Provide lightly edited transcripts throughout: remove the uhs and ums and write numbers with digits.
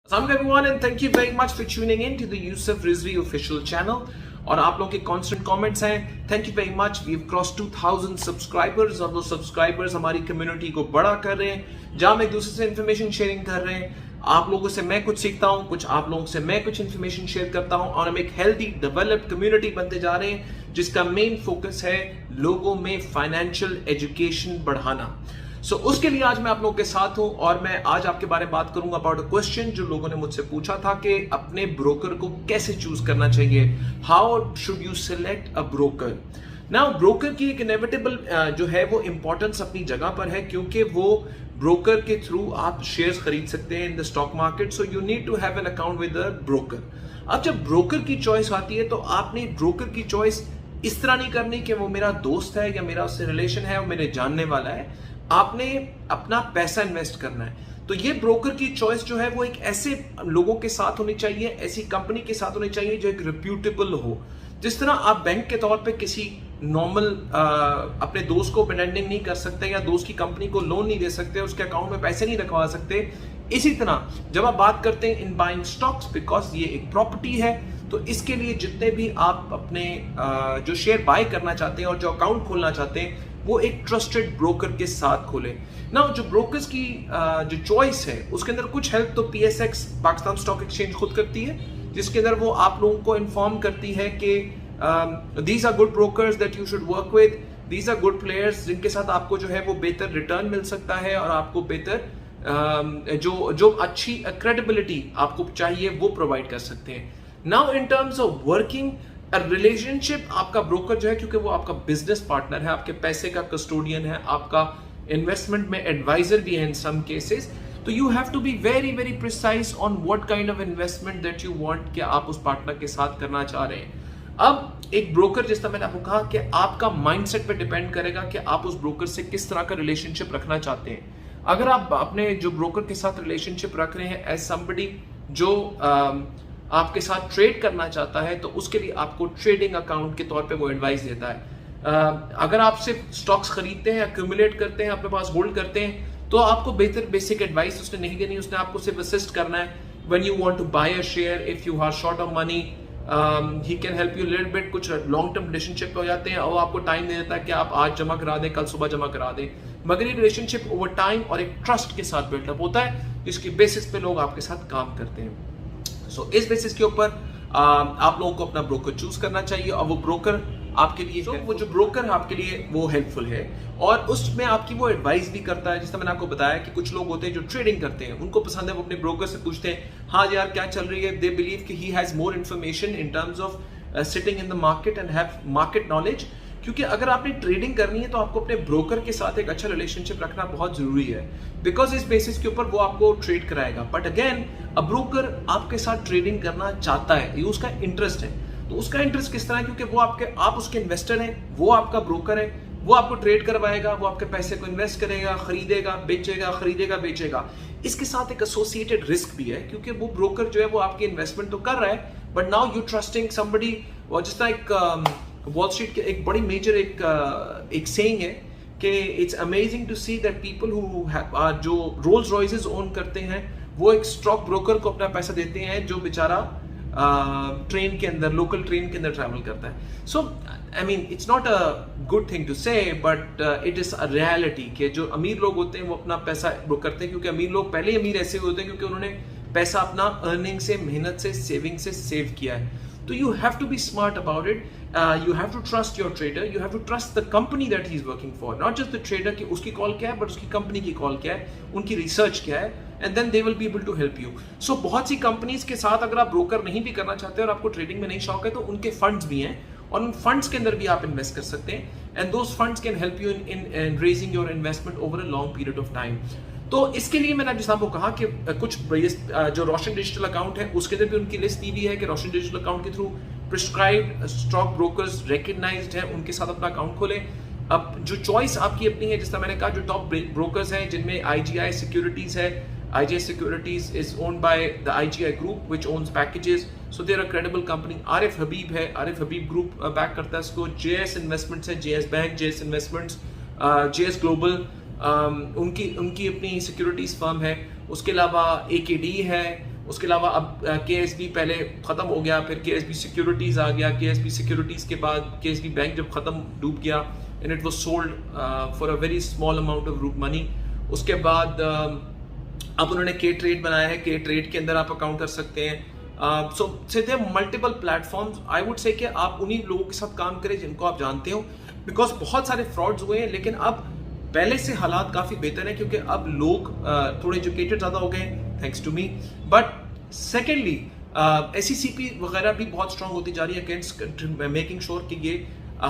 Assalamu everyone and thank you very much for tuning in to the Yusuf Rizvi official channel. और आप लोगों के constant comments हैं, thank you very much. We have cross 2000 subscribers और वो subscribers हमारी community को बड़ा कर रहे हैं, जहां हम एक दूसरे से इंफॉर्मेशन शेयरिंग कर रहे हैं। आप लोगों से मैं कुछ सीखता हूं, कुछ आप लोगों से मैं कुछ इंफॉर्मेशन शेयर करता हूं और हम एक हेल्दी डेवलप्ड कम्युनिटी बनते जा रहे हैं जिसका मेन फोकस है लोगों में फाइनेंशियल एजुकेशन बढ़ाना। उसके लिए आज मैं आप लोगों के साथ हूं और मैं आज आपके बारे में बात करूंगा अबाउट अ क्वेश्चन जो लोगों ने मुझसे पूछा था कि अपने ब्रोकर को कैसे चूज करना चाहिए, how should you select a broker. Now broker की एक इनेविटेबल जो है वो इंपॉर्टेंस अपनी जगह पर है, क्योंकि वो ब्रोकर के थ्रू आप शेयर्स खरीद सकते हैं in the stock market. So you need to have an account with a broker. अब जब ब्रोकर की चॉइस आती है तो आपने ब्रोकर की चॉइस इस तरह नहीं करनी कि वो मेरा दोस्त है या मेरा उससे रिलेशन है, वो मेरे जानने वाला है। आपने अपना पैसा इन्वेस्ट करना है, तो ये ब्रोकर की चॉइस जो है वो एक ऐसे लोगों के साथ होनी चाहिए, ऐसी कंपनी के साथ होनी चाहिए जो एक रिप्यूटेबल हो। जिस तरह आप बैंक के तौर पे किसी नॉर्मल अपने दोस्त को लेंडिंग नहीं कर सकते या दोस्त की कंपनी को लोन नहीं दे सकते, उसके अकाउंट में पैसे नहीं रखवा सकते, इसी तरह जब आप बात करते हैं इन बाइंग स्टॉक्स, बिकॉज ये एक प्रॉपर्टी है, तो इसके लिए जितने भी आप अपने जो शेयर बाय करना चाहते हैं और जो अकाउंट खोलना चाहते हैं वो एक ट्रस्टेड ब्रोकर के साथ खोले ना। जो ब्रोकर्स की जो चॉइस है उसके अंदर कुछ हेल्प तो PSX पाकिस्तान स्टॉक एक्सचेंज खुद करती है, जिसके अंदर वो आप लोगों को इन्फॉर्म करती है कि these are good brokers that you should work with, these are good players जिनके साथ आपको जो है वो बेहतर रिटर्न मिल सकता है और आपको बेहतर जो अच्छी क्रेडिबिलिटी आपको चाहिए वो प्रोवाइड कर सकते हैं। Now in terms of working relationship, आपका ब्रोकर जो है, क्योंकि वो आपका बिजनेस पार्टनर है, आपके पैसे का कस्टोडियन है, आपका इन्वेस्टमेंट में एडवाइजर भी है in some cases, so you have to be very very precise on what kind of investment that you want कि आप उस पार्टनर के साथ करना चाह रहे हैं। अब एक ब्रोकर, जिस तरह मैंने आपको कहा कि आपका माइंडसेट पे डिपेंड करेगा कि आप उस ब्रोकर से किस तरह का रिलेशनशिप रखना चाहते हैं। अगर आप अपने जो ब्रोकर के साथ रिलेशनशिप रख रहे हैं एज समबडी जो आपके साथ ट्रेड करना चाहता है, तो उसके लिए आपको ट्रेडिंग अकाउंट के तौर पे वो एडवाइस देता है। अगर आप सिर्फ स्टॉक्स खरीदते हैं, एक्यूमुलेट करते हैं, अपने पास होल्ड करते हैं, तो आपको बेहतर बेसिक एडवाइस उसने नहीं देनी, उसने आपको सिर्फ असिस्ट करना है। When you want to buy a share, if you are short of money, he can help you little bit. कुछ लॉन्ग टर्म रिलेशनशिप हो जाते हैं और आपको टाइम दे देता है कि आप आज जमा करा दें, कल सुबह जमा करा दें, मगर ये रिलेशनशिप ओवर टाइम और एक ट्रस्ट के साथ बिल्डअप होता है, जिसकी बेसिस पे लोग आपके साथ काम करते हैं। इस बेसिस के ऊपर आप लोगों को अपना ब्रोकर चूज करना चाहिए और वो ब्रोकर आपके लिए वो जो ब्रोकर है आपके लिए वो हेल्पफुल है और उसमें आपकी वो एडवाइस भी करता है। जिस मैंने आपको बताया कि कुछ लोग होते हैं जो ट्रेडिंग करते हैं, उनको पसंद है, वो अपने ब्रोकर से पूछते हैं हाँ यार क्या चल रही है, दे बिलीव कि he has more information in terms of sitting in the market and have market knowledge. क्योंकि अगर आपने ट्रेडिंग करनी है तो आपको अपने ब्रोकर के साथ एक अच्छा रिलेशनशिप रखना बहुत जरूरी है, बिकॉज इस बेसिस के ऊपर वो आपको ट्रेड कराएगा। बट अगेन अ ब्रोकर आपके साथ ट्रेडिंग करना चाहता है, ये उसका इंटरेस्ट है। तो उसका इंटरेस्ट किस तरह है, क्योंकि वो आप उसके इन्वेस्टर हैं, वो आपका ब्रोकर है, वो आपको ट्रेड करवाएगा, वो आपके पैसे को इन्वेस्ट करेगा, खरीदेगा बेचेगा, खरीदेगा बेचेगा। इसके साथ एक एसोसिएटेड रिस्क भी है, क्योंकि वो ब्रोकर जो है वो आपकी इन्वेस्टमेंट तो कर रहा है, but now you trusting somebody. और जिस तरह एक वॉल स्ट्रीट के एक बड़ी मेजर एक सेइंग है कि it's amazing to see that people who जो रोल्स रॉयसेस ओन करते हैं वो एक स्टॉक ब्रोकर को अपना पैसा देते हैं जो बेचारा ट्रेन के अंदर, लोकल ट्रेन के अंदर ट्रैवल करता है। So I mean it's not a good thing to say, but it is a reality कि जो अमीर लोग होते हैं वो अपना पैसा वो करते हैं, क्योंकि अमीर लोग पहले ही अमीर ऐसे होते हैं क्योंकि उन्होंने पैसा अपना अर्निंग से, मेहनत से, सेविंग से सेव किया है। तो you have to be smart about it. You have to trust your trader. You have to trust the company that he is working for. Not just the trader कि उसकी call क्या है, but उसकी company की call क्या है, उनकी research क्या है, and then they will be able to help you. So बहुत सी कंपनीज के साथ अगर आप ब्रोकर नहीं भी करना चाहते और आपको ट्रेडिंग में नहीं शौक है, तो उनके फंड्स भी हैं और उन फंड्स के अंदर भी आप इन्वेस्ट कर सकते हैं, and those funds can help you in raising your investment over a long period of time. तो इसके लिए मैंने जिस आपको कहा कि कुछ जो रोशन डिजिटल अकाउंट है उसके अंदर भी उनकी लिस्ट दी हुई है कि रोशन डिजिटल अकाउंट के through prescribed stock brokers recognised हैं, उनके साथ अपना अकाउंट खोलें। अब जो चॉइस आपकी अपनी है, जिस तरह मैंने कहा जो टॉप ब्रोकर्स हैं जिनमें IGI सिक्योरिटीज है, IGI securities is owned by the IGI group which owns packages, so they're a credible company. Arif Habib है, आरिफ हबीब ग्रुप बैक करता है इसको। JS इन्वेस्टमेंट्स है, JS bank, JS investments, JS global उनकी अपनी सिक्योरिटीज फर्म है। उसके अलावा AKD है, उसके अलावा अब KSB पहले ख़त्म हो गया, फिर KSB सिक्योरिटीज़ आ गया, KSB सिक्योरिटीज़ के बाद KSB बैंक जब ख़त्म डूब गया and it was sold for a very small amount of money. उसके बाद अब उन्होंने K-Trade बनाया है, K-Trade के अंदर आप अकाउंट कर सकते हैं। सो सीधे multiple platforms, I would say कि आप उन्हीं लोगों के साथ काम करें जिनको आप जानते हो, बिकॉज बहुत सारे फ्रॉड्स हुए हैं, लेकिन अब पहले से हालात काफ़ी बेहतर हैं क्योंकि अब लोग थोड़े एजुकेटेड ज़्यादा हो गए thanks to me. But secondly SECP वगैरह भी बहुत स्ट्रांग होती जा रही है अगेंस्ट मेकिंग श्योर कि ये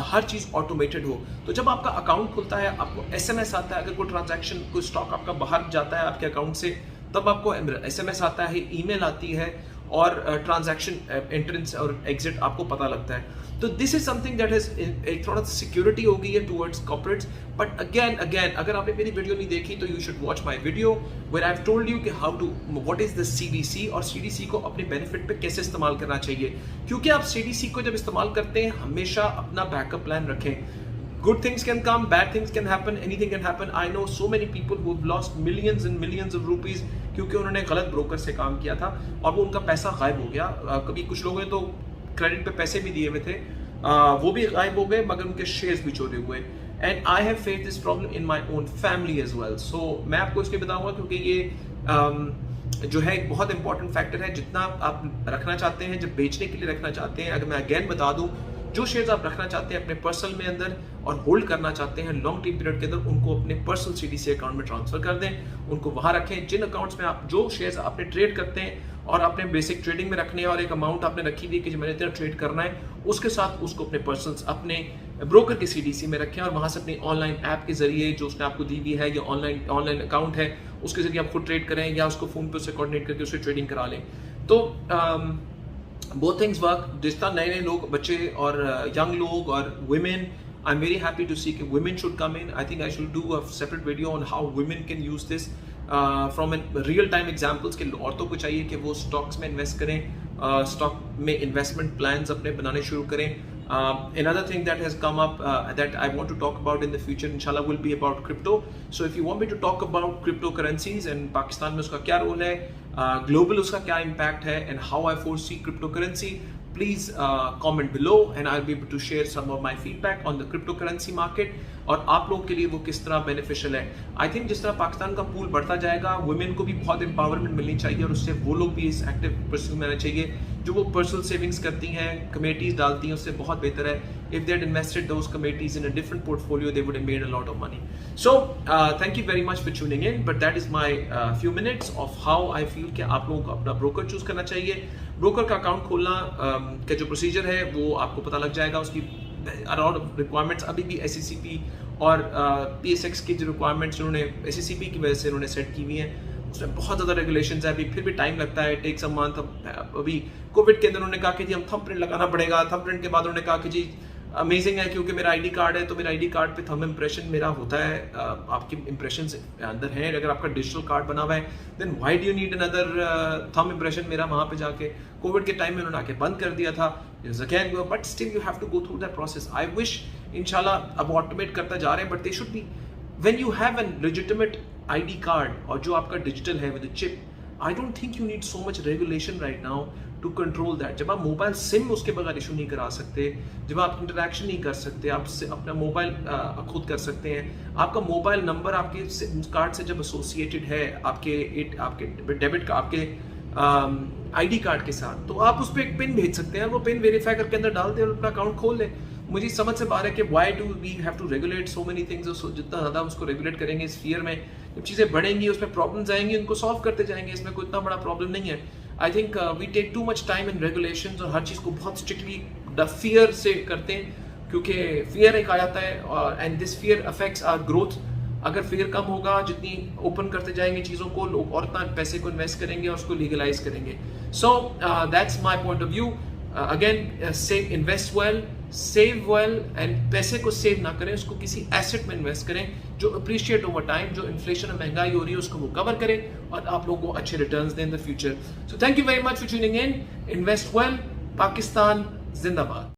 हर चीज़ ऑटोमेटेड हो। तो जब आपका अकाउंट खुलता है, आपको SMS आता है, अगर कोई ट्रांजैक्शन, कोई स्टॉक आपका बाहर जाता है आपके अकाउंट से, तब आपको SMS आता है, ईमेल आती है और ट्रांजैक्शन एंट्रेंस और एग्जिट आपको पता लगता है। तो this is something that is एक थोड़ा सिक्योरिटी हो गई है टुवर्ड्स कॉर्पोरेट्स। बट अगेन अगर आपने मेरी वीडियो नहीं देखी तो you should watch my video where I have told you कि how to what is the CDC और CDC को अपने बेनिफिट पे कैसे इस्तेमाल करना चाहिए। क्योंकि आप CDC को जब इस्तेमाल करते हैं हमेशा अपना बैकअप प्लान रखें। Good things can come, bad things can happen, anything can happen. I know so many people who have lost millions and millions of rupees क्योंकि उन्होंने गलत ब्रोकर से काम किया था और वो उनका पैसा गायब हो गया। कभी कुछ लोगों ने तो क्रेडिट पे पैसे भी दिए हुए थे, वो भी गायब हो गए, मगर उनके शेयर्स भी चोरी हुए। And I have face this problem in my own family as well. So मैं आपको इसलिए बताऊंगा क्योंकि ये जो है एक बहुत इंपॉर्टेंट फैक्टर है। जितना आप रखना चाहते हैं, जब बेचने के लिए रखना चाहते हैं, अगर मैं अगेन बता दूं, जो शेयर्स आप रखना चाहते हैं अपने पर्सनल में अंदर और होल्ड करना चाहते हैं लॉन्ग टाइम पीरियड के अंदर, उनको अपने पर्सनल CDC अकाउंट में ट्रांसफर कर दें, उनको वहां रखें। जिन अकाउंट्स में आप जो शेयर्स आपने ट्रेड करते हैं और आपने बेसिक ट्रेडिंग में रखने हैं और एक अमाउंट आपने रखी हुई है कि मैंने इतना ट्रेड करना है, उसके साथ उसको अपने पर्सनल अपने ब्रोकर के CDC में रखें और वहां से अपनी ऑनलाइन ऐप के जरिए जो उसने आपको दी हुई है या ऑनलाइन अकाउंट है उसके जरिए आप खुद ट्रेड करें या उसको फोन पे उससे कोऑर्डिनेट करके उससे ट्रेडिंग करा लें। तो both things work। जिस तरह नए लोग, बच्चे और young लोग और women, I'm very happy to see कि women should come in। I think I should do a separate video on how women can use this from a real time examples कि औरतों को चाहिए कि वो स्टॉक्स में इन्वेस्ट करें, stock में इन्वेस्टमेंट प्लान्स अपने बनाने शुरू करें। Another thing that has come up that I want to talk about in the future inshallah will be about crypto। So if you want me to talk about cryptocurrencies and Pakistan में उसका क्या role है, global उसका क्या impact है and how I foresee cryptocurrency, please comment below and I'll be able to share some of my feedback on the cryptocurrency market और आप लोगों के लिए वो किस तरह बेनिफिशियल है। आई थिंक जिस तरह पाकिस्तान का पूल बढ़ता जाएगा, वुमेन को भी बहुत एम्पावरमेंट मिलनी चाहिए और उससे वो लोग भी इस एक्टिव परस्यू में आना चाहिए। जो वो पर्सनल सेविंग्स करती हैं, कमेटीज डालती हैं, उससे बहुत बेहतर है if they had invested those committees in a different portfolio they would have made a lot of money। So thank you very much for tuning in, but that is my few minutes of how I feel कि आप लोगों को अपना broker choose करना चाहिए। Broker का account खोलना का जो प्रोसीजर है वो आपको पता लग जाएगा। उसकी अराउंड रिक्वायरमेंट्स अभी भी SECP और PSX की जो रिक्वायरमेंट्स उन्होंने SECP की वजह से उन्होंने सेट की हुई हैं, उसमें बहुत ज़्यादा रेगुलेशंस है, अभी फिर भी टाइम लगता है, टेक्स अ मंथ। अभी कोविड के अंदर उन्होंने कहा कि जी हम थंबप्रिंट लगाना पड़ेगा, थंबप्रिंट के बाद उन्होंने कहा कि जी अमेजिंग है क्योंकि मेरा ID कार्ड है तो मेरा ID कार्ड पे थंब इंप्रेशन मेरा होता है, आपके इंप्रेशन अंदर हैं। अगर आपका डिजिटल कार्ड बना हुआ है then why do you need another thumb impression मेरा वहाँ पे जाके। कोविड के टाइम में उन्होंने आके बंद कर दिया था, but still you have to go through that process. I wish इंशाल्लाह अब ऑटोमेट करता जा रहे हैं, but they should be when you have an legitimate ID card और जो आपका डिजिटल है with chip, I don't think you need so much regulation right now to control that. जब आप मोबाइल सिम उसके बगैर इशू नहीं करा सकते, जब आप इंटरेक्शन नहीं कर सकते, आप अपना मोबाइल खुद कर सकते हैं, आपका मोबाइल नंबर आपके कार्ड से जब एसोसिएटेड है आपके डेबिट का आपके ID कार्ड के साथ, तो आप उस पर एक पिन भेज सकते हैं, वो पिन वेरीफाई करके अंदर डाल दें और अपना अकाउंट खोल लें। मुझे समझ से बाहर है कि why do we have to regulate so many things. जितना ज़्यादा उसको रेगुलेट करेंगे इस फियर में, जब चीज़ें बढ़ेंगी उसमें प्रॉब्लम्स आएंगी, उनको सॉल्व करते जाएंगे, इसमें कोई इतना बड़ा प्रॉब्लम नहीं है। I think we take too much time in regulations और हर चीज़ को बहुत स्ट्रिक्टली द फियर से करते हैं, क्योंकि फियर एक आ जाता है और and this fear affects our growth. अगर फियर कम होगा, जितनी ओपन करते जाएंगे चीज़ों को, लोग और इतना पैसे को इन्वेस्ट करेंगे और उसको लीगलाइज करेंगे। So that's my point of view. Again save, invest well, save well and पैसे को सेव ना करें, उसको किसी एसेट में इन्वेस्ट करें जो अप्रिशिएट ओवर टाइम, जो इन्फ्लेशन और महंगाई हो रही है उसको वो कवर करें और आप लोगों को अच्छे रिटर्न्स दें in the future. So thank you very much for tuning in. Invest well, Pakistan जिंदाबाद।